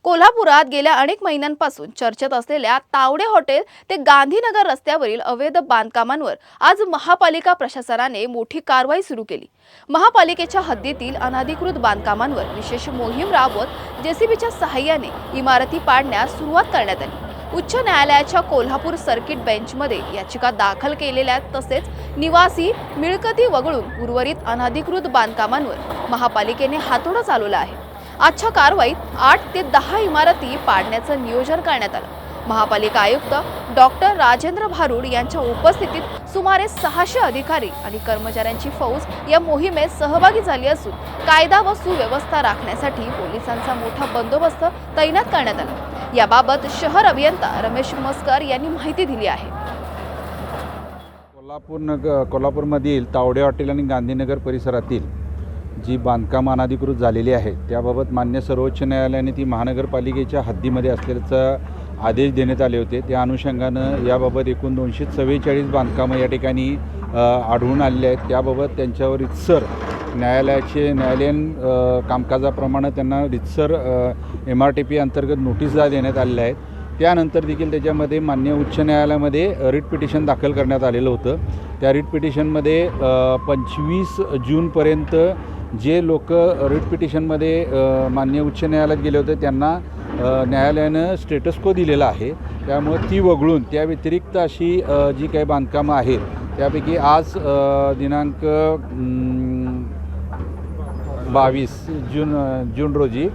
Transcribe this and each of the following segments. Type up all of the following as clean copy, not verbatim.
कोल्हापुरात गेल्या अनेक महिन्यांपासून चर्चेत असलेल्या तावडे हॉटेल ते गांधीनगर रस्त्यावरील अवैध बांधकामांवर आज महापालिका प्रशासनाने मोठी कारवाई सुरू केली। महापालिकेच्या हद्दीतील अनधिकृत बांधकामांवर विशेष मोहीम राबवत जेसीबीच्या सहाय्याने इमारती पाडण्यास सुरुवात करण्यात आली। उच्च न्यायालयाच्या कोल्हापूर सर्किट बेंचमध्ये याचिका दाखल केलेल्या तसेच निवासी मिळकती वगळून उर्वरित अनधिकृत बांधकामांवर महापालिकेने हातोडा चालवला आहे। आजच्या कारवाईत 8 ते 10 इमारती पाडण्याचं नियोजन करण्यात आलं। महापालिका आयुक्त डॉक्टर राजेंद्र भारुड यांच्या उपस्थितीत सुमारे 600 अधिकारी आणि कर्मचाऱ्यांची फौज या मोहिमेत सहभागी झाली असून कायदा व सुव्यवस्था राखण्यासाठी पोलिसांचा मोठा बंदोबस्त तैनात करण्यात आला। याबाबत शहर अभियंता रमेश मस्कर यांनी माहिती दिली आहे। कोल्हापूरमधील तावडे हॉटेल आणि गांधीनगर परिसरातील जी बांधकाम अनधिकृत झालेली आहे त्याबाबत मान्य सर्वोच्च न्यायालयाने ती महानगरपालिकेच्या हद्दीमध्ये असल्याचा आदेश देण्यात आले होते। त्या अनुषंगानं याबाबत एकूण 244 बांधकामं या ठिकाणी आढळून आलेले आहेत। त्याबाबत त्यांच्यावर रितसर न्यायालयीन कामकाजाप्रमाणे त्यांना रितसर MRTP अंतर्गत नोटीसा देण्यात आलेल्या आहेत। त्यानंतर देखील त्याच्यामध्ये मान्य उच्च न्यायालयामध्ये रिट पिटिशन दाखल करण्यात आलेलं होतं। त्या रिट पिटिशनमध्ये 25 जूनपर्यंत जे लोक रिट पिटिशनमध्ये मान्य उच्च न्यायालयात गेले होते त्यांना न्यायालयानं स्टेटस को दिलेला आहे। त्यामुळे ती वगळून त्या व्यतिरिक्त अशी जी काही बांधकामं आहेत त्यापैकी आज दिनांक 22 जून रोजी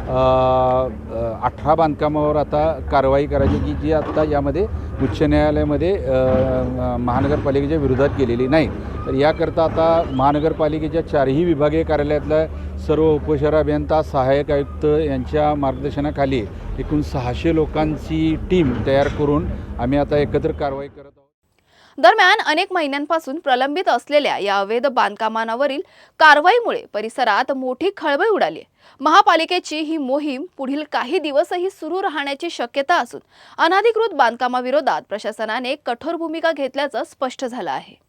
18 बांधकामावर आता कारवाई करायची की जी आत्ता यामध्ये उच्च न्यायालयामध्ये महानगरपालिकेच्या विरोधात केलेली नाही। तर याकरता आता महानगरपालिकेच्या 4ही विभागीय कार्यालयातल्या सर्व उपशहर अभियंता, सहाय्यक आयुक्त यांच्या मार्गदर्शनाखाली एकूण 600 लोकांची टीम तयार करून आम्ही आता एकत्र कारवाई करत आहोत। दरम्यान अनेक महिन्यांपासून प्रलंबित असलेल्या या अवैध बांधकामांवरील कारवाईमुळे परिसरात मोठी खळबळ उडाली आहे। महापालिकेची ही मोहीम पुढील काही दिवसही सुरू राहण्याची शक्यता असून अनधिकृत बांधकामाविरोधात प्रशासनाने कठोर भूमिका घेतल्याचं स्पष्ट झालं आहे।